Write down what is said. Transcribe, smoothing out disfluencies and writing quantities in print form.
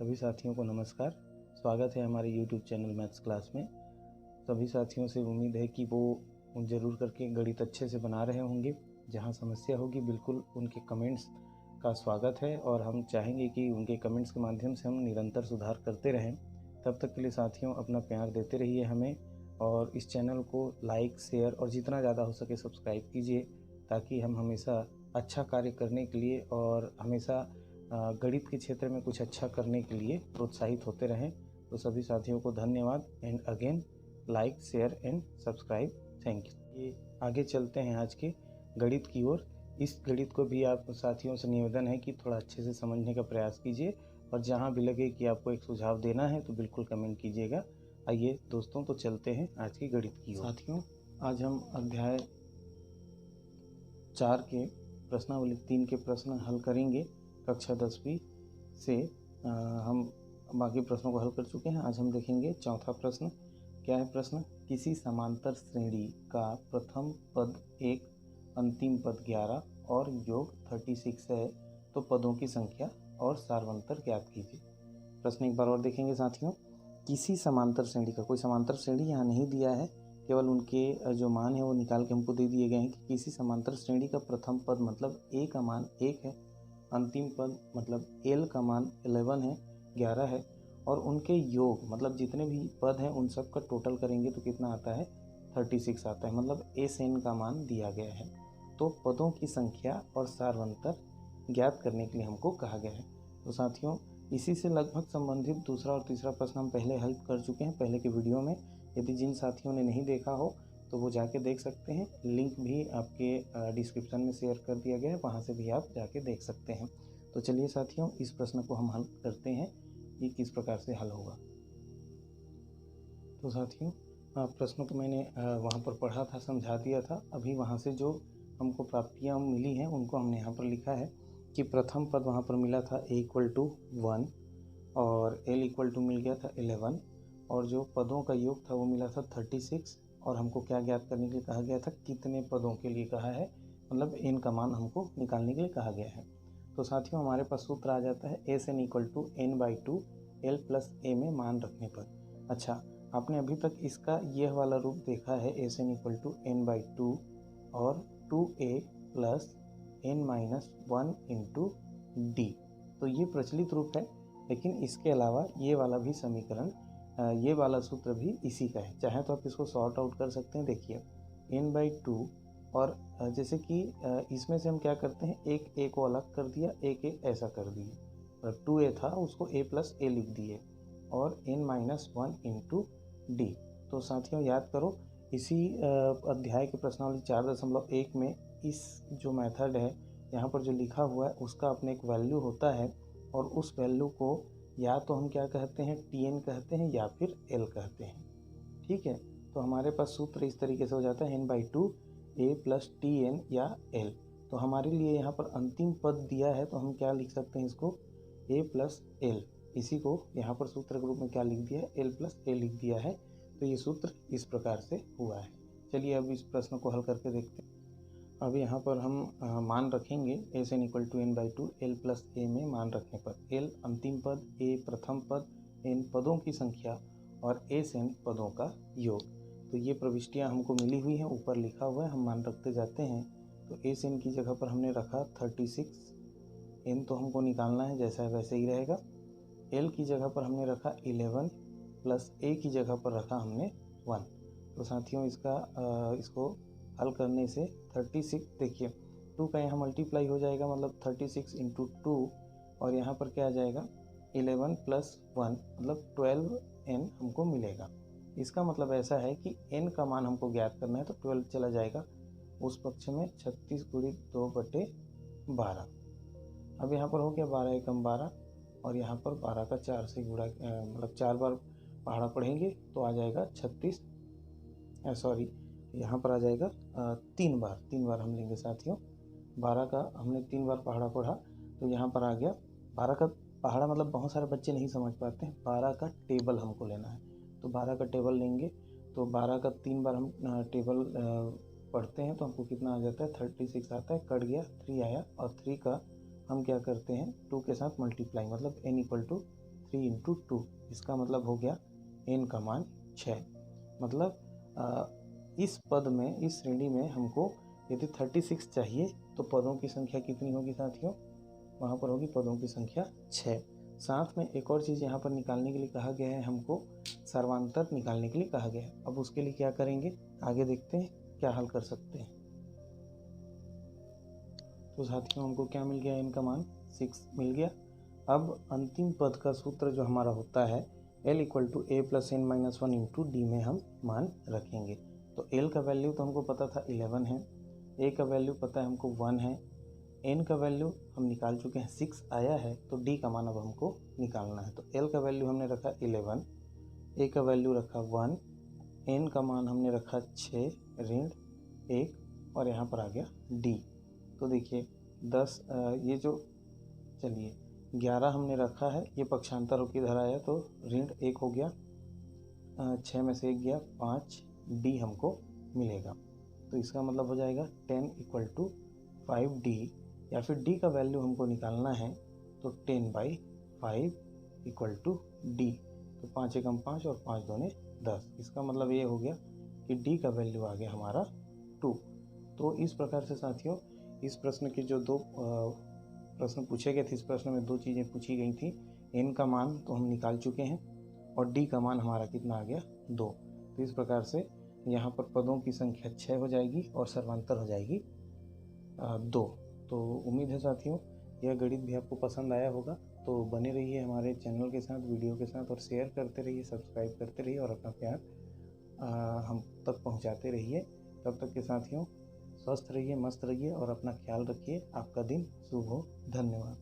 सभी साथियों को नमस्कार। स्वागत है हमारे YouTube चैनल मैथ्स क्लास में। सभी साथियों से उम्मीद है कि वो ज़रूर करके गणित अच्छे से बना रहे होंगे। जहां समस्या होगी बिल्कुल उनके कमेंट्स का स्वागत है और हम चाहेंगे कि उनके कमेंट्स के माध्यम से हम निरंतर सुधार करते रहें। तब तक के लिए साथियों अपना प्यार देते रहिए हमें, और इस चैनल को लाइक, शेयर और जितना ज़्यादा हो सके सब्सक्राइब कीजिए, ताकि हम हमेशा अच्छा कार्य करने के लिए और हमेशा गणित के क्षेत्र में कुछ अच्छा करने के लिए प्रोत्साहित होते रहें। तो सभी साथियों को धन्यवाद and again like, share and subscribe. Thank you. ये आगे चलते हैं आज के गणित की ओर। इस गणित को भी आप साथियों से निवेदन है कि थोड़ा अच्छे से समझने का प्रयास कीजिए, और जहां भी लगे कि आपको एक सुझाव देना है तो बिल्कुल कमेंट कीजिएगा। आइए दोस्तों, तो चलते हैं आज की गणित की ओर। साथियों, आज हम अध्याय 4 के प्रश्नावली 3 के प्रश्न हल करेंगे। कक्षा 10वीं से हम बाकी प्रश्नों को हल कर चुके हैं। आज हम देखेंगे चौथा प्रश्न। क्या है प्रश्न? किसी समांतर श्रेणी का प्रथम पद 1, अंतिम पद 11 और योग 36 है, तो पदों की संख्या और सार्वंतर ज्ञात कीजिए। प्रश्न एक बार और देखेंगे साथियों। किसी समांतर श्रेणी का, कोई समांतर श्रेणी यहाँ नहीं दिया है, केवल उनके जो मान है वो निकाल के हमको दे दिए गए हैं कि किसी समांतर श्रेणी का प्रथम पद मतलब a का मान 1 है, अंतिम पद मतलब l का मान 11 है, 11 है, और उनके योग मतलब जितने भी पद हैं उन सब का टोटल करेंगे तो कितना आता है? 36 आता है। मतलब a से n का मान दिया गया है, तो पदों की संख्या और सार्वंतर ज्ञात करने के लिए हमको कहा गया है। तो साथियों, इसी से लगभग संबंधित दूसरा और तीसरा प्रश्न हम पहले हल कर चुके हैं पहले के वीडियो में। यदि जिन साथियों ने नहीं देखा हो तो वो जाके देख सकते हैं। लिंक भी आपके डिस्क्रिप्शन में शेयर कर दिया गया है, वहाँ से भी आप जाके देख सकते हैं। तो चलिए साथियों, इस प्रश्न को हम हल करते हैं कि किस प्रकार से हल होगा। तो साथियों, प्रश्नों को मैंने वहाँ पर पढ़ा था, समझा दिया था। अभी वहाँ से जो हमको प्राप्तियाँ मिली हैं उनको हमने यहाँ पर लिखा है कि प्रथम पद वहाँ पर मिला था a = 1 और l = मिल गया था 11, और जो पदों का योग था वो मिला था 36। और हमको क्या ज्ञात करने के लिए कहा गया था? कितने पदों के लिए कहा है, मतलब n का मान हमको निकालने के लिए कहा गया है। तो साथियों, हमारे पास सूत्र आ जाता है SN = n/2 l + a में मान रखने पर। अच्छा, आपने अभी तक इसका यह वाला रूप देखा है, SN = n/2 और 2a + n-1 × d। तो ये प्रचलित रूप है, लेकिन इसके अलावा ये वाला भी समीकरण, ये वाला सूत्र भी इसी का है। चाहे तो आप इसको सॉर्ट आउट कर सकते हैं। देखिए n/2, और जैसे कि इसमें से हम क्या करते हैं, एक a को अलग कर दिया, एक ऐसा कर दिए, 2a था उसको a + a लिख दिए, और n-1 × d। तो साथियों याद करो, इसी अध्याय के प्रश्नावली 4.1 में इस जो मेथड है यहाँ पर जो लिखा हुआ है उसका अपने एक वैल्यू होता है, और उस वैल्यू को या तो हम क्या कहते हैं, tn कहते हैं या फिर l कहते हैं। ठीक है, तो हमारे पास सूत्र इस तरीके से हो जाता है n/2 a + tn या l। तो हमारे लिए यहाँ पर अंतिम पद दिया है, तो हम क्या लिख सकते हैं इसको? a + l। इसी को यहाँ पर सूत्र के रूप में क्या लिख दिया है? l + a लिख दिया है। तो ये सूत्र इस प्रकार से हुआ है। चलिए अब इस प्रश्न को हल करके देखते हैं। अब यहाँ पर हम मान रखेंगे SN = n/2 l + a में मान रखने पर l अंतिम पद, a प्रथम पद, n पदों की संख्या और SN पदों का योग। तो ये प्रविष्टियाँ हमको मिली हुई हैं, ऊपर लिखा हुआ है, हम मान रखते जाते हैं। तो SN की जगह पर हमने रखा 36, n तो हमको निकालना है, जैसा है वैसे ही रहेगा। l की जगह पर हमने रखा 11 + a की जगह पर रखा हमने 1। तो साथियों इसको हल करने से 36, देखिए 2 का यहाँ मल्टीप्लाई हो जाएगा, मतलब 36 × 2, और यहाँ पर क्या आ जाएगा? 11 + 1 मतलब 12n हमको मिलेगा। इसका मतलब ऐसा है कि n का मान हमको ज्ञात करना है, तो 12 चला जाएगा उस पक्ष में, 36 × 2/12। अब यहाँ पर हो गया 12 × 12, और यहाँ पर 12 का 4 से गुणा, मतलब 4 बार पहाड़ा पढ़ेंगे तो आ जाएगा 36, सॉरी यहाँ पर आ जाएगा 3 बार हम लेंगे साथियों। 12 का हमने 3 बार पहाड़ा पढ़ा, तो यहाँ पर आ गया 12 का पहाड़ा, मतलब बहुत सारे बच्चे नहीं समझ पाते हैं, 12 का टेबल हमको लेना है। तो 12 का टेबल लेंगे, तो 12 का 3 बार हम टेबल पढ़ते हैं तो हमको कितना आ जाता है? 36 आता है, कट गया 3 आया, और 3 का हम क्या करते हैं 2 के साथ मल्टीप्लाई, मतलब n = 3 इंटू 2, इसका मतलब हो गया n का मान 6। मतलब इस पद में, इस श्रेणी में हमको यदि 36 चाहिए तो पदों की संख्या कितनी होगी साथियों? वहाँ पर होगी पदों की संख्या 6। साथ में एक और चीज़ यहाँ पर निकालने के लिए कहा गया है, हमको सर्वांतर निकालने के लिए कहा गया है। अब उसके लिए क्या करेंगे, आगे देखते हैं क्या हल कर सकते हैं। तो साथियों हमको क्या मिल गया, n का मान 6 मिल गया। अब अंतिम पद का सूत्र जो हमारा होता है L equal to a plus n minus 1 into d में हम मान रखेंगे। तो L का वैल्यू तो हमको पता था 11 है, a का वैल्यू पता है हमको 1 है, n का वैल्यू हम निकाल चुके हैं 6 आया है, तो d का मान अब हमको निकालना है। तो L का वैल्यू हमने रखा 11, a का वैल्यू रखा 1, n का मान हमने रखा 6 ऋण 1 और यहाँ पर आ गया d। तो देखिए 10 ये जो, चलिए 11 हमने रखा है, ये पक्षांतर होकर इधर आया तो ऋण 1 हो गया, 6 में से 1 गया 5, d हमको मिलेगा। तो इसका मतलब हो जाएगा 10 इक्वल टू 5d, या फिर d का वैल्यू हमको निकालना है तो 10/5 इक्वल टू d। तो 5 एकम 5 और 5 दूने 10, इसका मतलब ये हो गया कि d का वैल्यू आ गया हमारा 2। तो इस प्रकार से साथियों इस प्रश्न के जो दो प्रश्न पूछे गए थे, इस प्रश्न में दो चीज़ें पूछी गई थी। n का मान तो हम निकाल चुके हैं और d का मान हमारा कितना आ गया 2। तो इस प्रकार से यहाँ पर पदों की संख्या 6 हो जाएगी और सर्वांतर हो जाएगी 2। तो उम्मीद है साथियों यह गणित भी आपको पसंद आया होगा। तो बने रहिए हमारे चैनल के साथ, वीडियो के साथ, और शेयर करते रहिए, सब्सक्राइब करते रहिए और अपना प्यार हम तक पहुँचाते रहिए। तब तक के साथियों स्वस्थ रहिए, मस्त रहिए और अपना ख्याल रखिए। आपका दिन शुभ हो। धन्यवाद।